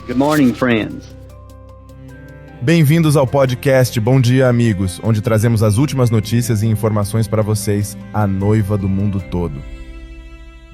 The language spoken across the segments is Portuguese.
Good morning, friends. Bem-vindos ao podcast Bom Dia, Amigos, onde trazemos as últimas notícias e informações para vocês, a noiva do mundo todo.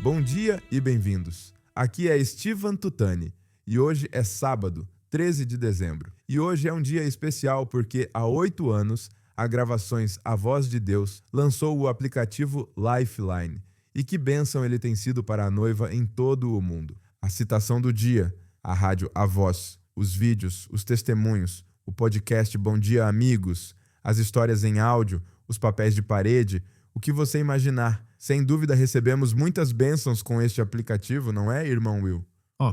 Bom dia e bem-vindos. Aqui é Steven Tutani e hoje é sábado, 13 de dezembro. E hoje é um dia especial porque há 8 anos a Gravações A Voz de Deus lançou o aplicativo Lifeline. E que bênção ele tem sido para a noiva em todo o mundo. A citação do dia, a rádio A Voz, os vídeos, os testemunhos, o podcast Bom Dia Amigos, as histórias em áudio, os papéis de parede, o que você imaginar. Sem dúvida recebemos muitas bênçãos com este aplicativo, não é, irmão Will?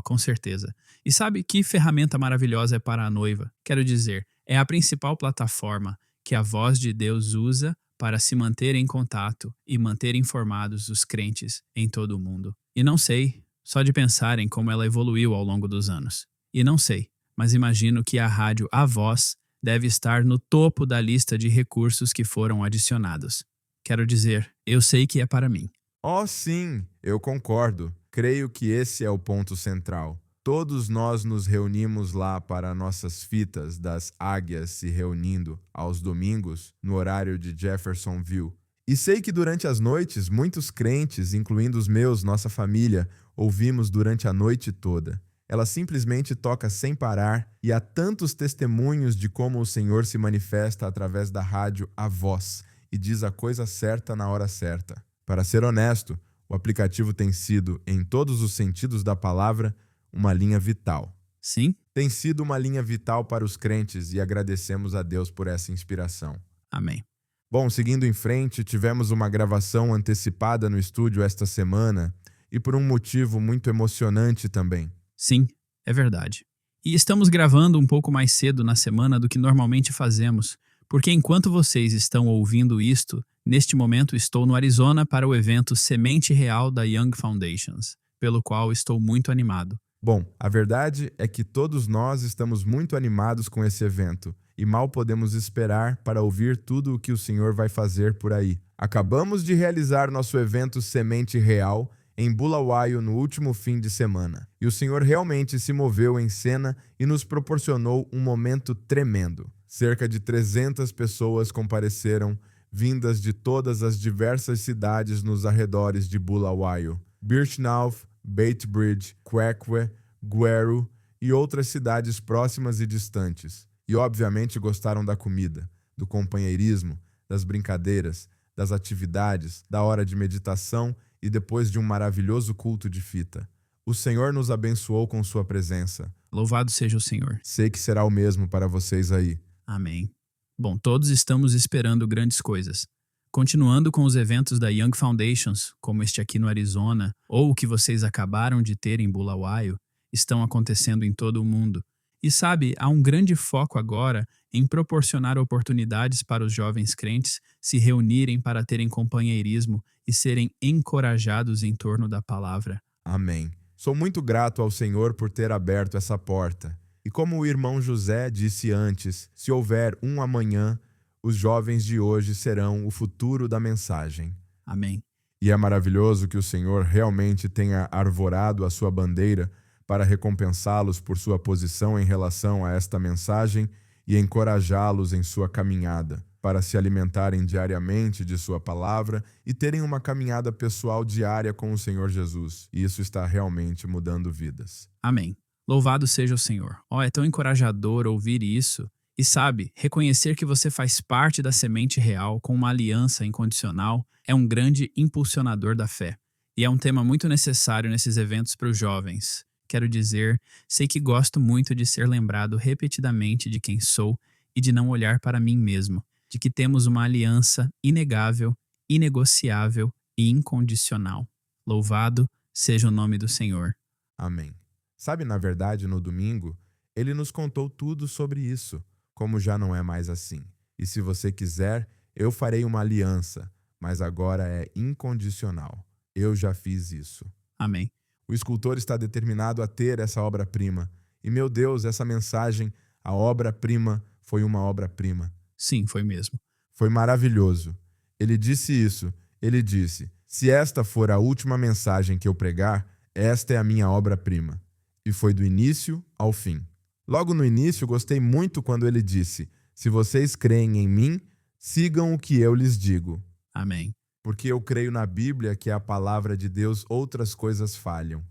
Com certeza. E sabe que ferramenta maravilhosa é para a noiva? Quero dizer, é a principal plataforma que a Voz de Deus usa para se manter em contato e manter informados os crentes em todo o mundo. E não sei, só de pensar em como ela evoluiu ao longo dos anos. E não sei, mas imagino que a rádio A Voz deve estar no topo da lista de recursos que foram adicionados. Quero dizer, eu sei que é para mim. Oh, sim, eu concordo. Creio que esse é o ponto central. Todos nós nos reunimos lá para nossas fitas das águias se reunindo aos domingos no horário de Jeffersonville. E sei que durante as noites, muitos crentes, incluindo os meus, nossa família, ouvimos durante a noite toda. Ela simplesmente toca sem parar e há tantos testemunhos de como o Senhor se manifesta através da rádio A Voz e diz a coisa certa na hora certa. Para ser honesto, o aplicativo tem sido, em todos os sentidos da palavra, uma linha vital. Sim? Tem sido uma linha vital para os crentes e agradecemos a Deus por essa inspiração. Amém. Bom, seguindo em frente, tivemos uma gravação antecipada no estúdio esta semana e por um motivo muito emocionante também. Sim, é verdade. E estamos gravando um pouco mais cedo na semana do que normalmente fazemos, porque enquanto vocês estão ouvindo isto, neste momento estou no Arizona para o evento Semente Real da Young Foundations, pelo qual estou muito animado. Bom, a verdade é que todos nós estamos muito animados com esse evento e mal podemos esperar para ouvir tudo o que o Senhor vai fazer por aí. Acabamos de realizar nosso evento Semente Real em Bulawayo no último fim de semana. E o Senhor realmente se moveu em cena e nos proporcionou um momento tremendo. Cerca de 300 pessoas compareceram, vindas de todas as diversas cidades nos arredores de Bulawayo. Birchmouth, Beit Bridge, Quekwe, Gweru e outras cidades próximas e distantes. E obviamente gostaram da comida, do companheirismo, das brincadeiras, das atividades, da hora de meditação e depois de um maravilhoso culto de fita. O Senhor nos abençoou com sua presença. Louvado seja o Senhor. Sei que será o mesmo para vocês aí. Amém. Bom, todos estamos esperando grandes coisas. Continuando com os eventos da Young Foundations, como este aqui no Arizona, ou o que vocês acabaram de ter em Bulawayo, estão acontecendo em todo o mundo. E sabe, há um grande foco agora em proporcionar oportunidades para os jovens crentes se reunirem para terem companheirismo e serem encorajados em torno da palavra. Amém. Sou muito grato ao Senhor por ter aberto essa porta. E como o irmão José disse antes, se houver um amanhã, os jovens de hoje serão o futuro da mensagem. Amém. E é maravilhoso que o Senhor realmente tenha arvorado a sua bandeira para recompensá-los por sua posição em relação a esta mensagem e encorajá-los em sua caminhada, para se alimentarem diariamente de sua palavra e terem uma caminhada pessoal diária com o Senhor Jesus. E isso está realmente mudando vidas. Amém. Louvado seja o Senhor. É tão encorajador ouvir isso. E sabe, reconhecer que você faz parte da semente real com uma aliança incondicional é um grande impulsionador da fé. E é um tema muito necessário nesses eventos para os jovens. Quero dizer, sei que gosto muito de ser lembrado repetidamente de quem sou e de não olhar para mim mesmo, de que temos uma aliança inegável, inegociável e incondicional. Louvado seja o nome do Senhor. Amém. Sabe, na verdade, no domingo, ele nos contou tudo sobre isso, como já não é mais assim. E se você quiser, eu farei uma aliança, mas agora é incondicional. Eu já fiz isso. Amém. O escultor está determinado a ter essa obra-prima. E, meu Deus, essa mensagem, a obra-prima, foi uma obra-prima. Sim, foi mesmo. Foi maravilhoso. Ele disse isso. Ele disse, se esta for a última mensagem que eu pregar, esta é a minha obra-prima. e foi do início ao fim. Logo no início, gostei muito quando ele disse: se vocês creem em mim, sigam o que eu lhes digo. Amém. Porque eu creio na Bíblia, que é a palavra de Deus, outras coisas falham.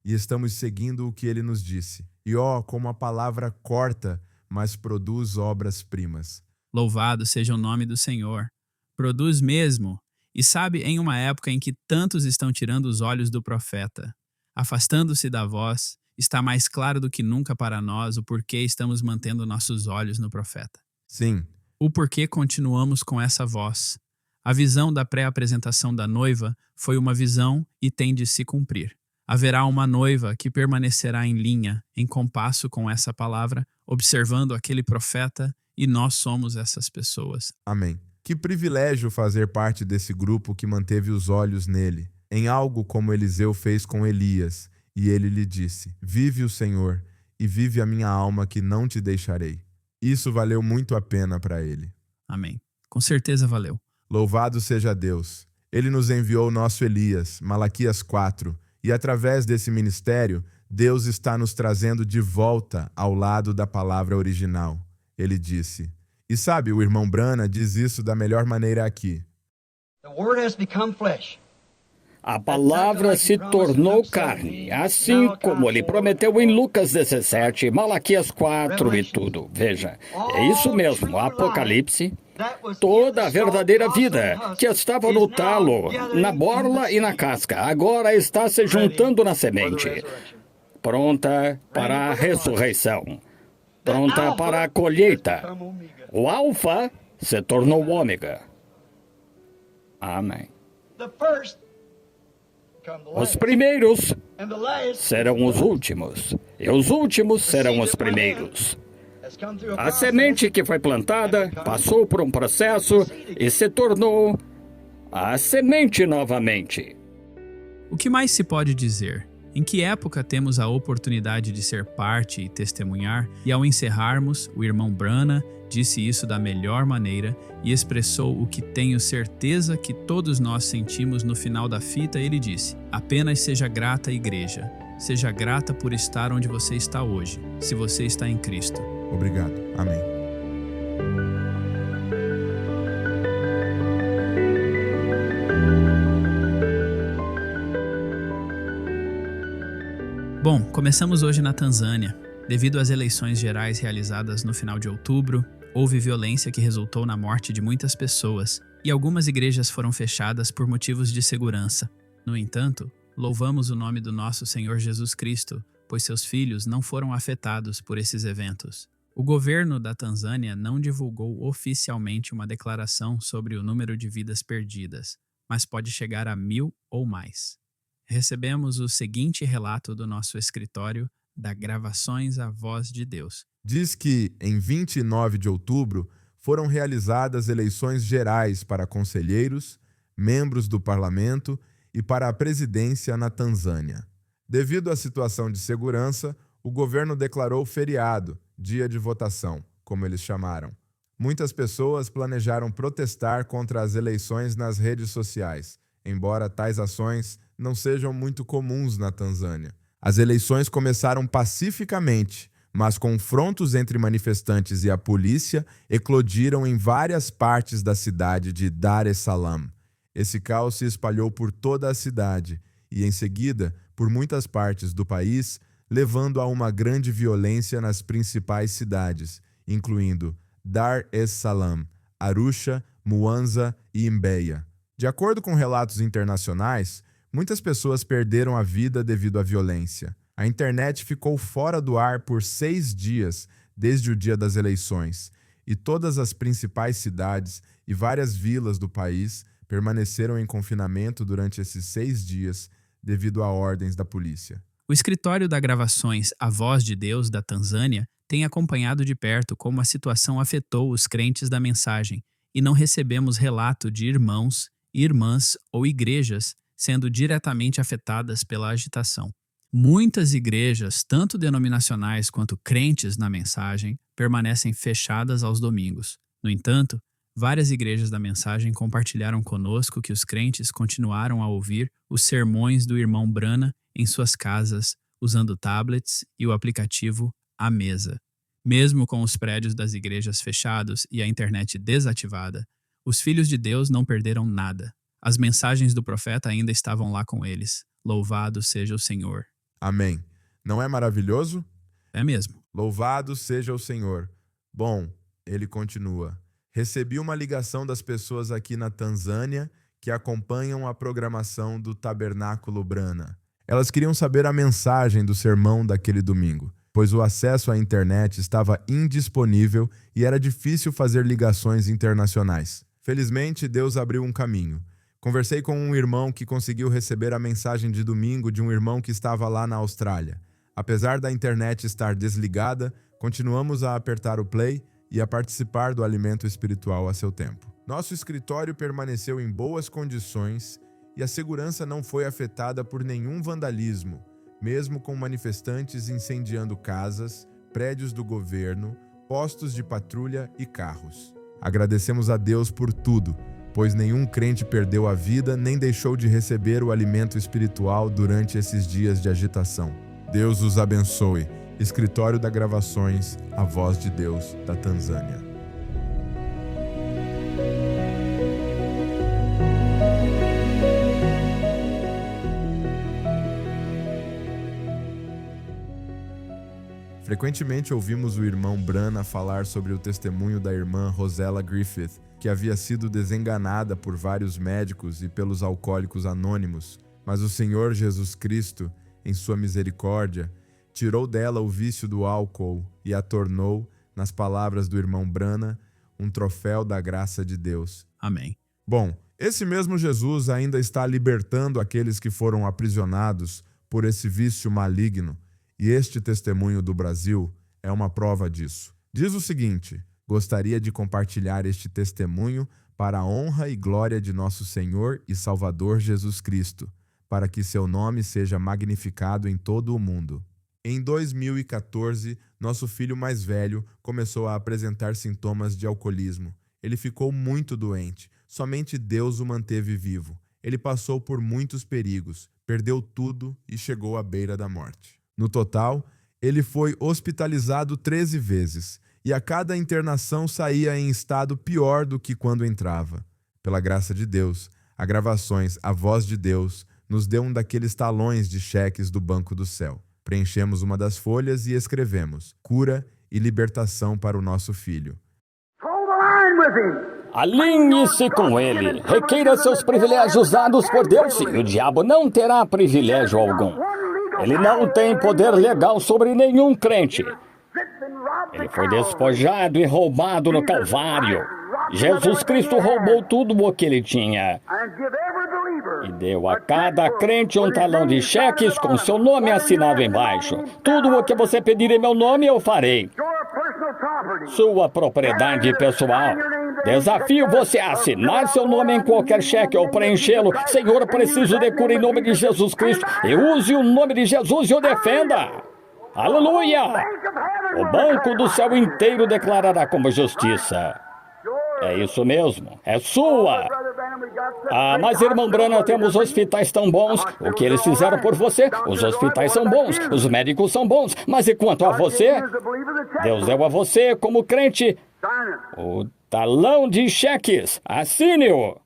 E estamos seguindo o que ele nos disse. E como a palavra corta, mas produz obras-primas. Louvado seja o nome do Senhor. Produz mesmo. E sabe, em uma época em que tantos estão tirando os olhos do profeta, afastando-se da voz, está mais claro do que nunca para nós o porquê estamos mantendo nossos olhos no profeta. Sim, O porquê continuamos com essa voz. A visão da pré-apresentação da noiva foi uma visão e tem de se cumprir. Haverá uma noiva que permanecerá em linha, em compasso com essa palavra, observando aquele profeta, e nós somos essas pessoas. amém. Que privilégio fazer parte desse grupo que manteve os olhos nele, em algo como Eliseu fez com Elias, e ele lhe disse: vive o Senhor, e vive a minha alma, que não te deixarei. Isso valeu muito a pena para ele. Amém. Com certeza valeu. Louvado seja Deus. Ele nos enviou o nosso Elias, Malaquias 4, e através desse ministério, Deus está nos trazendo de volta ao lado da palavra original. Ele disse. E sabe, o irmão Brana diz isso da melhor maneira aqui. The Word has become flesh. A palavra se tornou carne, assim como ele prometeu em Lucas 17, Malaquias 4 e tudo. Veja, é isso mesmo, Apocalipse. Toda a verdadeira vida que estava no talo, na borla e na casca, agora está se juntando na semente, pronta para a ressurreição, pronta para a colheita. O alfa se tornou o ômega. Amém. The first come the Os last, primeiros and the last serão os últimos, e os últimos serão os primeiros. has come through a A process. semente que foi plantada passou por um processo e se tornou a semente novamente. O que mais se pode dizer? Em que época temos a oportunidade de ser parte e testemunhar? E ao encerrarmos, o irmão Brana disse isso da melhor maneira e expressou o que tenho certeza que todos nós sentimos no final da fita. Ele disse: apenas seja grata, igreja. Seja grata por estar onde você está hoje, se você está em Cristo. Obrigado. Amém. Bom, começamos hoje na Tanzânia. Devido às eleições gerais realizadas no final de outubro, houve violência que resultou na morte de muitas pessoas e algumas igrejas foram fechadas por motivos de segurança. No entanto, louvamos o nome do nosso Senhor Jesus Cristo, pois seus filhos não foram afetados por esses eventos. O governo da Tanzânia não divulgou oficialmente uma declaração sobre o número de vidas perdidas, mas pode chegar a 1.000 ou mais. Recebemos o seguinte relato do nosso escritório da Gravações à Voz de Deus. Diz que, em 29 de outubro, foram realizadas eleições gerais para conselheiros, membros do parlamento e para a presidência na Tanzânia. Devido à situação de segurança, o governo declarou feriado, dia de votação, como eles chamaram. Muitas pessoas planejaram protestar contra as eleições nas redes sociais, embora tais ações não sejam muito comuns na Tanzânia. As eleições começaram pacificamente, mas confrontos entre manifestantes e a polícia eclodiram em várias partes da cidade de Dar es Salaam. Esse caos se espalhou por toda a cidade e, em seguida, por muitas partes do país, levando a uma grande violência nas principais cidades, incluindo Dar es Salaam, Arusha, Mwanza e Mbeya. De acordo com relatos internacionais, muitas pessoas perderam a vida devido à violência. A internet ficou fora do ar por 6 dias desde o dia das eleições, e todas as principais cidades e várias vilas do país permaneceram em confinamento durante esses 6 dias devido a ordens da polícia. O escritório da Gravações A Voz de Deus da Tanzânia tem acompanhado de perto como a situação afetou os crentes da mensagem e não recebemos relato de irmãos, irmãs ou igrejas sendo diretamente afetadas pela agitação. Muitas igrejas, tanto denominacionais quanto crentes na mensagem, permanecem fechadas aos domingos. No entanto, várias igrejas da mensagem compartilharam conosco que os crentes continuaram a ouvir os sermões do irmão Brana em suas casas usando tablets e o aplicativo A Mesa. Mesmo com os prédios das igrejas fechados e a internet desativada, os filhos de Deus não perderam nada. As mensagens do profeta ainda estavam lá com eles. Louvado seja o Senhor. Amém. Não é maravilhoso? É mesmo. Louvado seja o Senhor. Bom, ele continua. Recebi uma ligação das pessoas aqui na Tanzânia que acompanham a programação do Tabernáculo Brana. Elas queriam saber a mensagem do sermão daquele domingo, pois o acesso à internet estava indisponível e era difícil fazer ligações internacionais. Felizmente, Deus abriu um caminho. Conversei com um irmão que conseguiu receber a mensagem de domingo de um irmão que estava lá na Austrália. Apesar da internet estar desligada, continuamos a apertar o play e a participar do alimento espiritual a seu tempo. Nosso escritório permaneceu em boas condições e a segurança não foi afetada por nenhum vandalismo, mesmo com manifestantes incendiando casas, prédios do governo, postos de patrulha e carros. Agradecemos a Deus por tudo, pois nenhum crente perdeu a vida nem deixou de receber o alimento espiritual durante esses dias de agitação. Deus os abençoe. Escritório da Gravações, A Voz de Deus, da Tanzânia. Frequentemente ouvimos o irmão Brana falar sobre o testemunho da irmã Rosella Griffith, que havia sido desenganada por vários médicos e pelos alcoólicos anônimos, mas o Senhor Jesus Cristo, em sua misericórdia, tirou dela o vício do álcool e a tornou, nas palavras do irmão Brana, um troféu da graça de Deus. Amém. Bom, esse mesmo Jesus ainda está libertando aqueles que foram aprisionados por esse vício maligno, e este testemunho do Brasil é uma prova disso. Diz o seguinte: gostaria de compartilhar este testemunho para a honra e glória de nosso Senhor e Salvador Jesus Cristo, para que seu nome seja magnificado em todo o mundo. Em 2014, nosso filho mais velho começou a apresentar sintomas de alcoolismo. Ele ficou muito doente. Somente Deus o manteve vivo. Ele passou por muitos perigos, perdeu tudo e chegou à beira da morte. No total, ele foi hospitalizado 13 vezes e a cada internação saía em estado pior do que quando entrava. Pela graça de Deus, a Gravações A Voz de Deus nos deu um daqueles talões de cheques do Banco do Céu. Preenchemos uma das folhas e escrevemos: cura e libertação para o nosso filho. Alinhe-se com ele. Requeira seus privilégios dados por Deus e o diabo não terá privilégio algum. Ele não tem poder legal sobre nenhum crente. Ele foi despojado e roubado no Calvário. Jesus Cristo roubou tudo o que ele tinha e deu a cada crente um talão de cheques com seu nome assinado embaixo. Tudo o que você pedir em meu nome eu farei. Sua propriedade pessoal. Desafio você a assinar seu nome em qualquer cheque ou preenchê-lo. Senhor, preciso de cura em nome de Jesus Cristo. E use o nome de Jesus e o defenda. Aleluia! O banco do céu inteiro declarará como justiça. É isso mesmo, é sua. Ah, mas irmão Branham, temos hospitais tão bons. O que eles fizeram por você? Os hospitais são bons, os médicos são bons. Mas e quanto a você? Deus deu a você, como crente, o talão de cheques. Assine-o.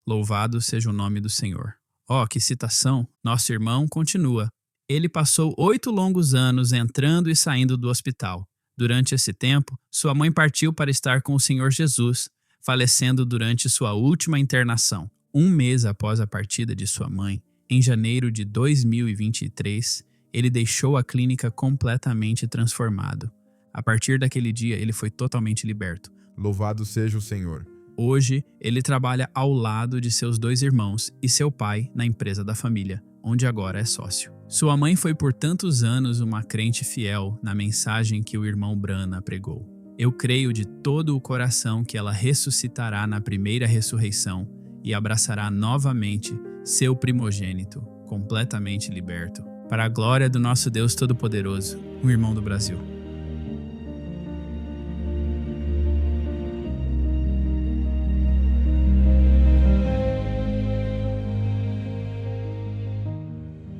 Louvado seja o nome do Senhor. Oh, que citação! Nosso irmão continua. Ele passou 8 longos anos entrando e saindo do hospital. Durante esse tempo, sua mãe partiu para estar com o Senhor Jesus, falecendo durante sua última internação. 1 mês após a partida de sua mãe, em janeiro de 2023, ele deixou a clínica completamente transformado. A partir daquele dia, ele foi totalmente liberto. Louvado seja o Senhor. Hoje, ele trabalha ao lado de seus 2 irmãos e seu pai na empresa da família, onde agora é sócio. Sua mãe foi por tantos anos uma crente fiel na mensagem que o irmão Brana pregou. Eu creio de todo o coração que ela ressuscitará na primeira ressurreição e abraçará novamente seu primogênito, completamente liberto. Para a glória do nosso Deus Todo-Poderoso, um irmão do Brasil.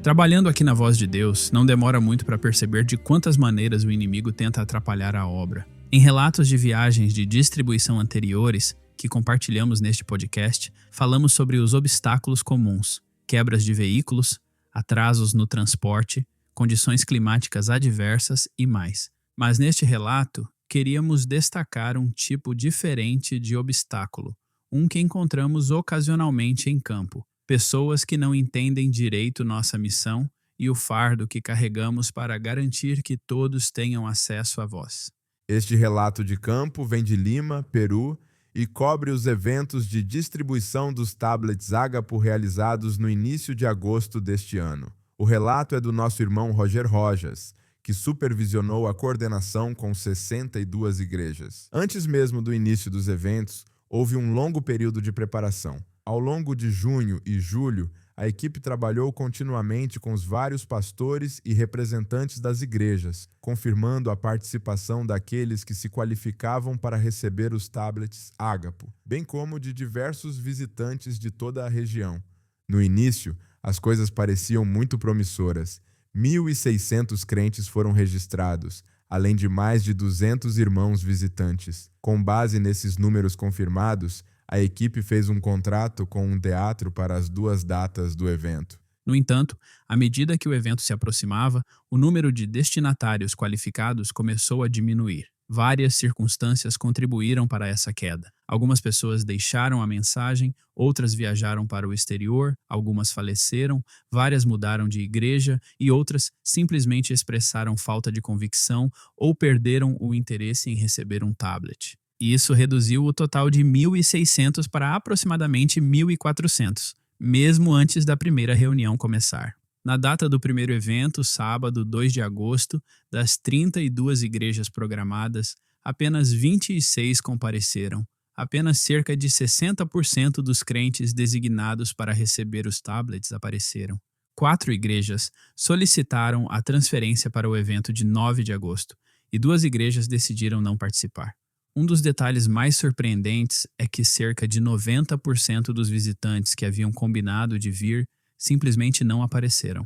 Trabalhando aqui na Voz de Deus, não demora muito para perceber de quantas maneiras o inimigo tenta atrapalhar a obra. Em relatos de viagens de distribuição anteriores, que compartilhamos neste podcast, falamos sobre os obstáculos comuns, quebras de veículos, atrasos no transporte, condições climáticas adversas e mais. Mas neste relato, queríamos destacar um tipo diferente de obstáculo, um que encontramos ocasionalmente em campo. Pessoas que não entendem direito nossa missão e o fardo que carregamos para garantir que todos tenham acesso à voz. Este relato de campo vem de Lima, Peru, e cobre os eventos de distribuição dos tablets Ágapo realizados no início de agosto deste ano. O relato é do nosso irmão Roger Rojas, que supervisionou a coordenação com 62 igrejas. Antes mesmo do início dos eventos, houve um longo período de preparação. Ao longo de junho e julho, a equipe trabalhou continuamente com os vários pastores e representantes das igrejas, confirmando a participação daqueles que se qualificavam para receber os tablets Ágapo, bem como de diversos visitantes de toda a região. No início, as coisas pareciam muito promissoras. 1.600 crentes foram registrados, além de mais de 200 irmãos visitantes. Com base nesses números confirmados, a equipe fez um contrato com um teatro para as 2 datas do evento. No entanto, à medida que o evento se aproximava, o número de destinatários qualificados começou a diminuir. Várias circunstâncias contribuíram para essa queda. Algumas pessoas deixaram a mensagem, outras viajaram para o exterior, algumas faleceram, várias mudaram de igreja e outras simplesmente expressaram falta de convicção ou perderam o interesse em receber um tablet. E isso reduziu o total de 1.600 para aproximadamente 1.400, mesmo antes da primeira reunião começar. Na data do primeiro evento, sábado, 2 de agosto, das 32 igrejas programadas, apenas 26 compareceram. Apenas cerca de 60% dos crentes designados para receber os tablets apareceram. 4 igrejas solicitaram a transferência para o evento de 9 de agosto, e 2 igrejas decidiram não participar. Um dos detalhes mais surpreendentes é que cerca de 90% dos visitantes que haviam combinado de vir simplesmente não apareceram.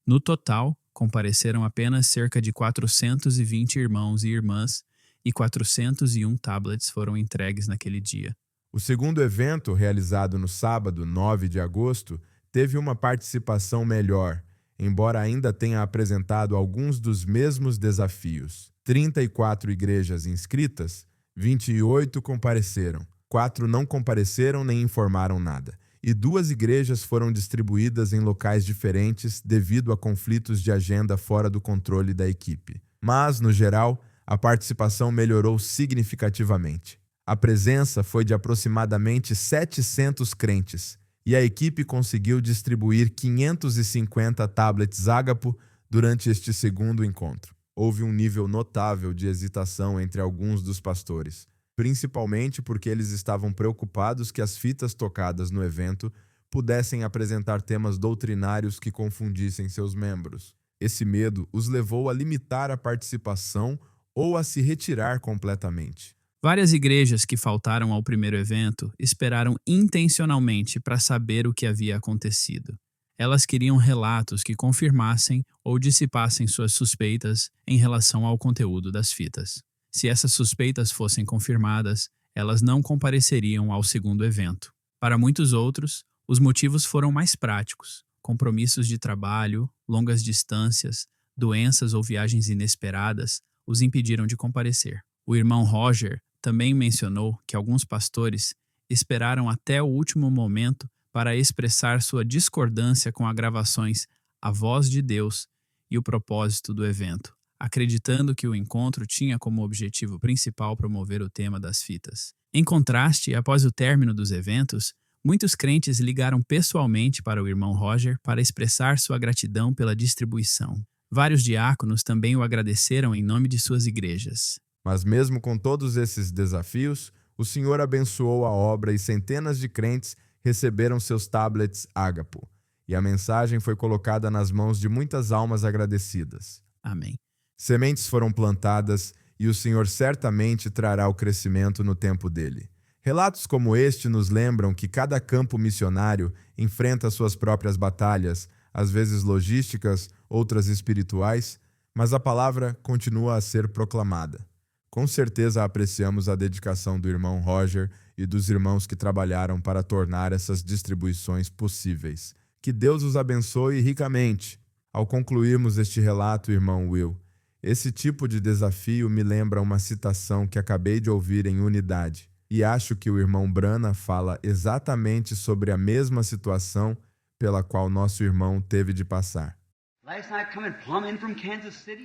No total, compareceram apenas cerca de 420 irmãos e irmãs e 401 tablets foram entregues naquele dia. O segundo evento, realizado no sábado, 9 de agosto, teve uma participação melhor, embora ainda tenha apresentado alguns dos mesmos desafios. 34 igrejas inscritas, 28 compareceram, 4 não compareceram nem informaram nada, e 2 igrejas foram distribuídas em locais diferentes devido a conflitos de agenda fora do controle da equipe. Mas, no geral, a participação melhorou significativamente. A presença foi de aproximadamente 700 crentes, e a equipe conseguiu distribuir 550 tablets Ágapo durante este segundo encontro. Houve um nível notável de hesitação entre alguns dos pastores, principalmente porque eles estavam preocupados que as fitas tocadas no evento pudessem apresentar temas doutrinários que confundissem seus membros. Esse medo os levou a limitar a participação ou a se retirar completamente. Várias igrejas que faltaram ao primeiro evento esperaram intencionalmente para saber o que havia acontecido. Elas queriam relatos que confirmassem ou dissipassem suas suspeitas em relação ao conteúdo das fitas. Se essas suspeitas fossem confirmadas, elas não compareceriam ao segundo evento. Para muitos outros, os motivos foram mais práticos: compromissos de trabalho, longas distâncias, doenças ou viagens inesperadas os impediram de comparecer. O irmão Roger também mencionou que alguns pastores esperaram até o último momento para expressar sua discordância com as gravações A Voz de Deus e o propósito do evento, acreditando que o encontro tinha como objetivo principal promover o tema das fitas. Em contraste, após o término dos eventos, muitos crentes ligaram pessoalmente para o irmão Roger para expressar sua gratidão pela distribuição. Vários diáconos também o agradeceram em nome de suas igrejas. Mas mesmo com todos esses desafios, o Senhor abençoou a obra e centenas de crentes receberam seus tablets Ágapo, e a mensagem foi colocada nas mãos de muitas almas agradecidas. Amém. Sementes foram plantadas e o Senhor certamente trará o crescimento no tempo dele. Relatos como este nos lembram que cada campo missionário enfrenta suas próprias batalhas, às vezes logísticas, outras espirituais, mas a palavra continua a ser proclamada. Com certeza apreciamos a dedicação do irmão Roger e dos irmãos que trabalharam para tornar essas distribuições possíveis. Que Deus os abençoe ricamente. Ao concluirmos este relato, irmão Will, esse tipo de desafio me lembra uma citação que acabei de ouvir em Unidade, e acho que o irmão Brana fala exatamente sobre a mesma situação pela qual nosso irmão teve de passar.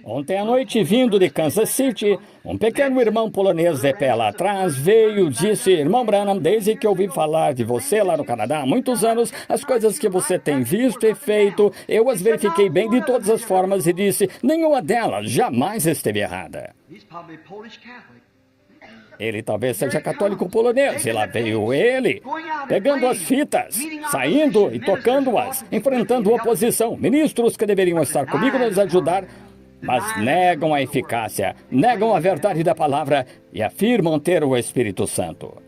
Ontem à noite, vindo de Kansas City, um pequeno irmão polonês de pé lá atrás veio e disse: Irmão Branham, desde que ouvi falar de você lá no Canadá há muitos anos, as coisas que você tem visto e feito, eu as verifiquei bem de todas as formas e disse: nenhuma delas jamais esteve errada. Ele talvez seja católico polonês, e lá veio ele, pegando as fitas, saindo e tocando-as, enfrentando oposição, ministros que deveriam estar comigo nos ajudar, mas negam a eficácia, negam a verdade da palavra e afirmam ter o Espírito Santo.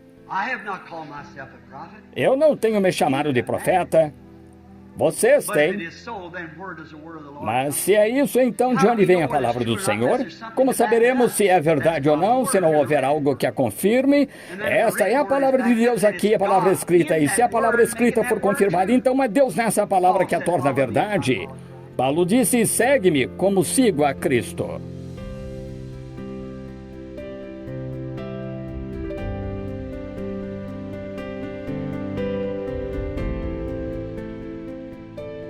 Eu não tenho me chamado de profeta, vocês têm. Mas se é isso, então de onde vem a palavra do Senhor? Como saberemos se é verdade ou não, se não houver algo que a confirme? Esta é a palavra de Deus aqui, a palavra escrita. E se a palavra escrita for confirmada, então é Deus nessa palavra que a torna verdade. Paulo disse: segue-me como sigo a Cristo.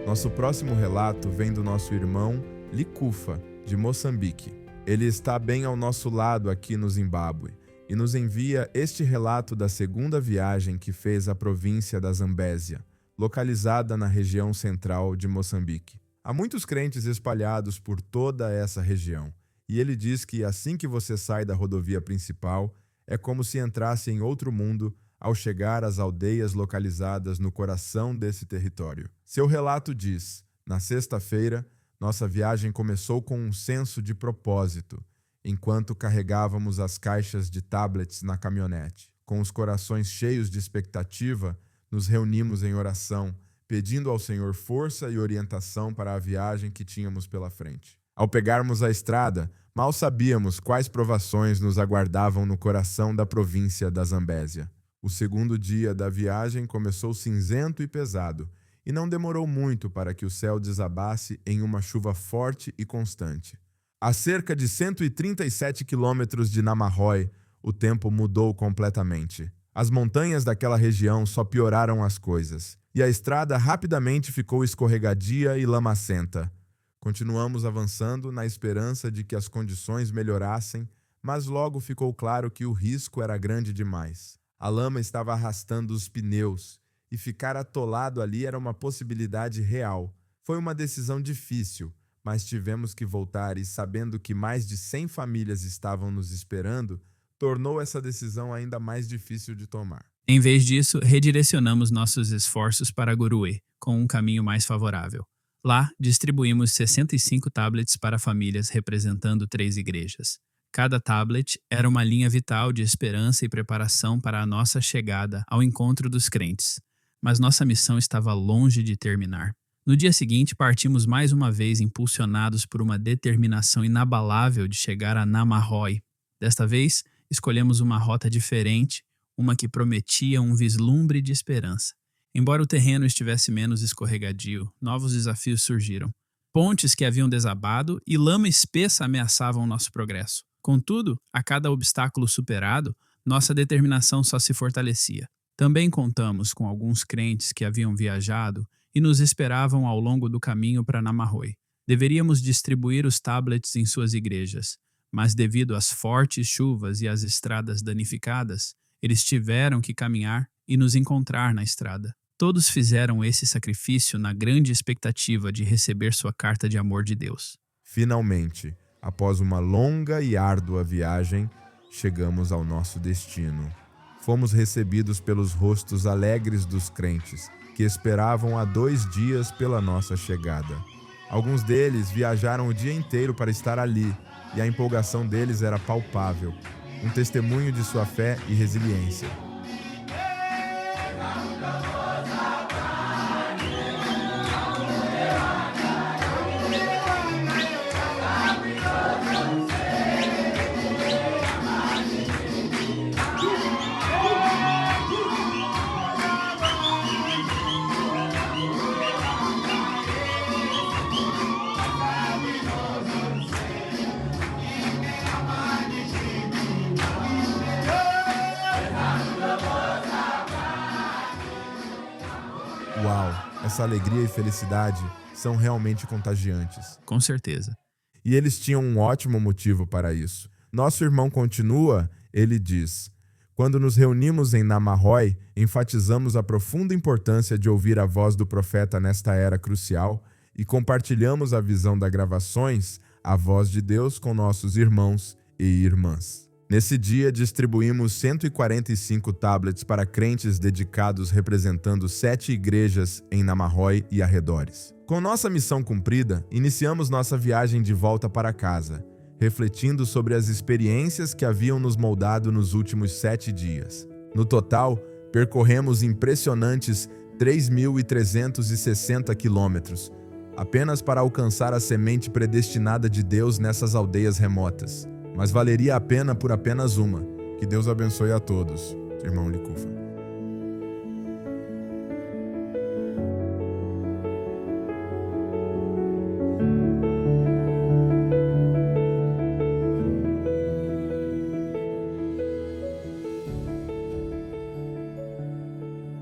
Nosso próximo relato vem do nosso irmão Likufa, de Moçambique. Ele está bem ao nosso lado aqui no Zimbábue e nos envia este relato da segunda viagem que fez à província da Zambésia, localizada na região central de Moçambique. Há muitos crentes espalhados por toda essa região, e ele diz que assim que você sai da rodovia principal, é como se entrasse em outro mundo ao chegar às aldeias localizadas no coração desse território. Seu relato diz: na sexta-feira, nossa viagem começou com um senso de propósito, enquanto carregávamos as caixas de tablets na caminhonete. Com os corações cheios de expectativa, nos reunimos em oração, pedindo ao Senhor força e orientação para a viagem que tínhamos pela frente. Ao pegarmos a estrada, mal sabíamos quais provações nos aguardavam no coração da província da Zambésia. O segundo dia da viagem começou cinzento e pesado, e não demorou muito para que o céu desabasse em uma chuva forte e constante. A cerca de 137 quilômetros de Namahoy, o tempo mudou completamente. As montanhas daquela região só pioraram as coisas, e a estrada rapidamente ficou escorregadia e lamacenta. Continuamos avançando na esperança de que as condições melhorassem, mas logo ficou claro que o risco era grande demais. A lama estava arrastando os pneus, e ficar atolado ali era uma possibilidade real. Foi uma decisão difícil, mas tivemos que voltar e, sabendo que mais de 100 famílias estavam nos esperando, tornou essa decisão ainda mais difícil de tomar. Em vez disso, redirecionamos nossos esforços para Guruê, com um caminho mais favorável. Lá, distribuímos 65 tablets para famílias representando 3 igrejas. Cada tablet era uma linha vital de esperança e preparação para a nossa chegada ao encontro dos crentes. Mas nossa missão estava longe de terminar. No dia seguinte, partimos mais uma vez impulsionados por uma determinação inabalável de chegar a Namahoy. Desta vez, escolhemos uma rota diferente, uma que prometia um vislumbre de esperança. Embora o terreno estivesse menos escorregadio, novos desafios surgiram. Pontes que haviam desabado e lama espessa ameaçavam nosso progresso. Contudo, a cada obstáculo superado, nossa determinação só se fortalecia. Também contamos com alguns crentes que haviam viajado e nos esperavam ao longo do caminho para Namahoy. Deveríamos distribuir os tablets em suas igrejas, mas devido às fortes chuvas e às estradas danificadas, eles tiveram que caminhar e nos encontrar na estrada. Todos fizeram esse sacrifício na grande expectativa de receber sua carta de amor de Deus. Finalmente, após uma longa e árdua viagem, chegamos ao nosso destino. Fomos recebidos pelos rostos alegres dos crentes, que esperavam há 2 dias pela nossa chegada. Alguns deles viajaram o dia inteiro para estar ali, e a empolgação deles era palpável, um testemunho de sua fé e resiliência. Uau, essa alegria e felicidade são realmente contagiantes. Com certeza. E eles tinham um ótimo motivo para isso. Nosso irmão continua, ele diz: quando nos reunimos em Namaroy, enfatizamos a profunda importância de ouvir a voz do profeta nesta era crucial e compartilhamos a visão das gravações, a voz de Deus, com nossos irmãos e irmãs. Nesse dia, distribuímos 145 tablets para crentes dedicados representando 7 igrejas em Namaroy e arredores. Com nossa missão cumprida, iniciamos nossa viagem de volta para casa, refletindo sobre as experiências que haviam nos moldado nos últimos 7 dias. No total, percorremos impressionantes 3.360 quilômetros, apenas para alcançar a semente predestinada de Deus nessas aldeias remotas. Mas valeria a pena por apenas uma. Que Deus abençoe a todos, irmão Licufa.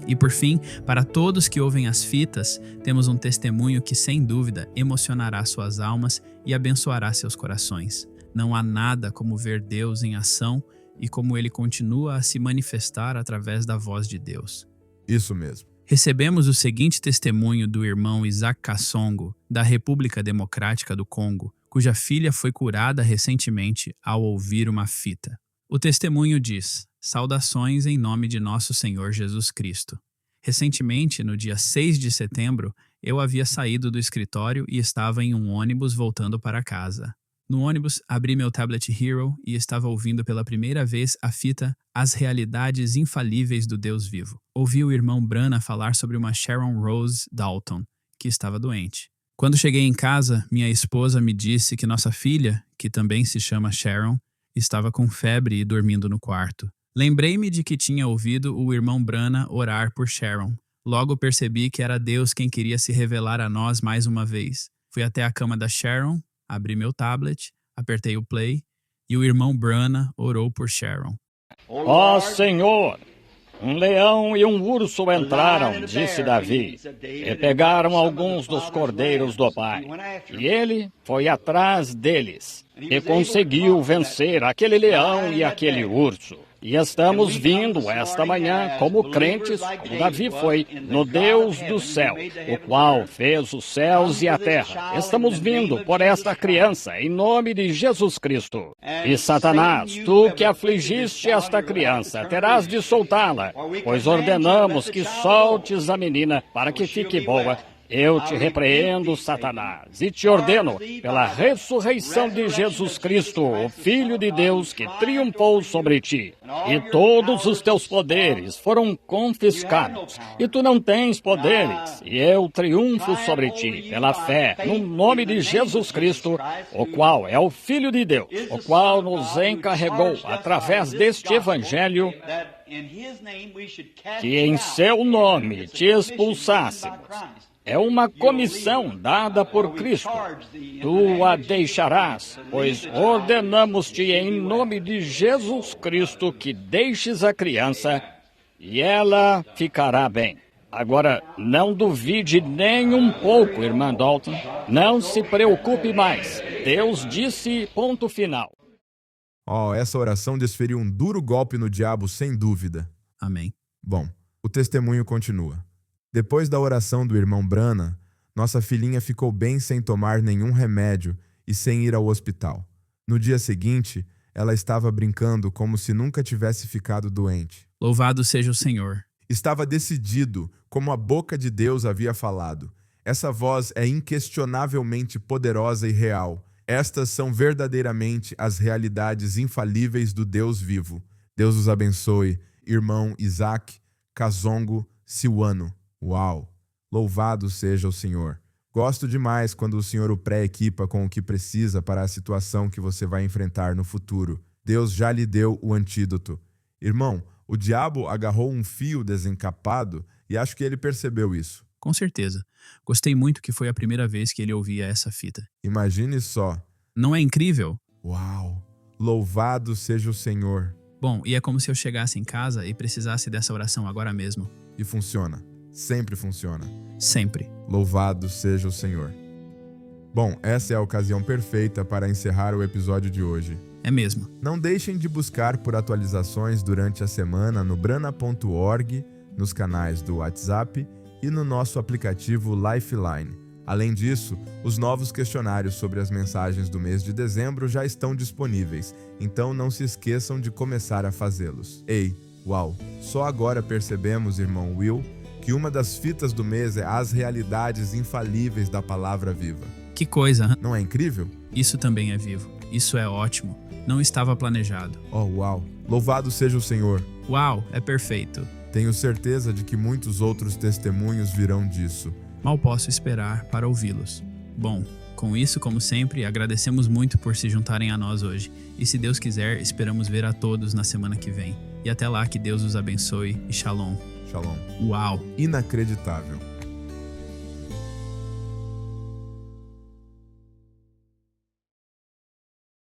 E por fim, para todos que ouvem as fitas, temos um testemunho que sem dúvida emocionará suas almas e abençoará seus corações. Não há nada como ver Deus em ação e como Ele continua a se manifestar através da voz de Deus. Isso mesmo. Recebemos o seguinte testemunho do irmão Isaac Kassongo, da República Democrática do Congo, cuja filha foi curada recentemente ao ouvir uma fita. O testemunho diz: saudações em nome de nosso Senhor Jesus Cristo. Recentemente, no dia 6 de setembro, eu havia saído do escritório e estava em um ônibus voltando para casa. No ônibus, abri meu tablet Hero e estava ouvindo pela primeira vez a fita As Realidades Infalíveis do Deus Vivo. Ouvi o irmão Branham falar sobre uma Sharon Rose Dalton, que estava doente. Quando cheguei em casa, minha esposa me disse que nossa filha, que também se chama Sharon, estava com febre e dormindo no quarto. Lembrei-me de que tinha ouvido o irmão Branham orar por Sharon. Logo percebi que era Deus quem queria se revelar a nós mais uma vez. Fui até a cama da Sharon, abri meu tablet, apertei o play e o irmão Branham orou por Sharon. Ó Senhor, um leão e um urso entraram, disse Davi, e pegaram alguns dos cordeiros do pai. E ele foi atrás deles e conseguiu vencer aquele leão e aquele urso. E estamos vindo esta manhã como crentes, como Davi foi, no Deus do céu, o qual fez os céus e a terra. Estamos vindo por esta criança, em nome de Jesus Cristo. E Satanás, tu que afligiste esta criança, terás de soltá-la, pois ordenamos que soltes a menina para que fique boa. Eu te repreendo, Satanás, e te ordeno, pela ressurreição de Jesus Cristo, o Filho de Deus que triunfou sobre ti. E todos os teus poderes foram confiscados, e tu não tens poderes, e eu triunfo sobre ti, pela fé, no nome de Jesus Cristo, o qual é o Filho de Deus, o qual nos encarregou, através deste Evangelho, que em seu nome te expulsássemos. É uma comissão dada por Cristo. Tu a deixarás, pois ordenamos-te em nome de Jesus Cristo que deixes a criança e ela ficará bem. Agora, não duvide nem um pouco, irmã Dalton. Não se preocupe mais. Deus disse ponto final. Essa oração desferiu um duro golpe no diabo, sem dúvida. Amém. Bom, o testemunho continua. Depois da oração do irmão Branham, nossa filhinha ficou bem sem tomar nenhum remédio e sem ir ao hospital. No dia seguinte, ela estava brincando como se nunca tivesse ficado doente. Louvado seja o Senhor. Estava decidido, como a boca de Deus havia falado. Essa voz é inquestionavelmente poderosa e real. Estas são verdadeiramente as realidades infalíveis do Deus vivo. Deus os abençoe, irmão Isaac Kassongo Siwano. Uau! Louvado seja o Senhor. Gosto demais quando o Senhor o pré-equipa com o que precisa para a situação que você vai enfrentar no futuro. Deus já lhe deu o antídoto. Irmão, o diabo agarrou um fio desencapado e acho que ele percebeu isso. Com certeza. Gostei muito que foi a primeira vez que ele ouvia essa fita. Imagine só. Não é incrível? Uau! Louvado seja o Senhor. Bom, e é como se eu chegasse em casa e precisasse dessa oração agora mesmo. E funciona. Sempre funciona. Sempre. Louvado seja o Senhor. Bom, essa é a ocasião perfeita para encerrar o episódio de hoje. É mesmo. Não deixem de buscar por atualizações durante a semana no brana.org, nos canais do WhatsApp e no nosso aplicativo Lifeline. Além disso, os novos questionários sobre as mensagens do mês de dezembro já estão disponíveis, então não se esqueçam de começar a fazê-los. Ei, uau! Só agora percebemos, irmão Will, que uma das fitas do mês é as realidades infalíveis da palavra viva. Que coisa, hein? Não é incrível? Isso também é vivo. Isso é ótimo. Não estava planejado. Oh, uau! Louvado seja o Senhor! Uau, é perfeito. Tenho certeza de que muitos outros testemunhos virão disso. Mal posso esperar para ouvi-los. Bom, com isso, como sempre, agradecemos muito por se juntarem a nós hoje. E se Deus quiser, esperamos ver a todos na semana que vem. E até lá, que Deus os abençoe e shalom. Shalom. Uau! Inacreditável.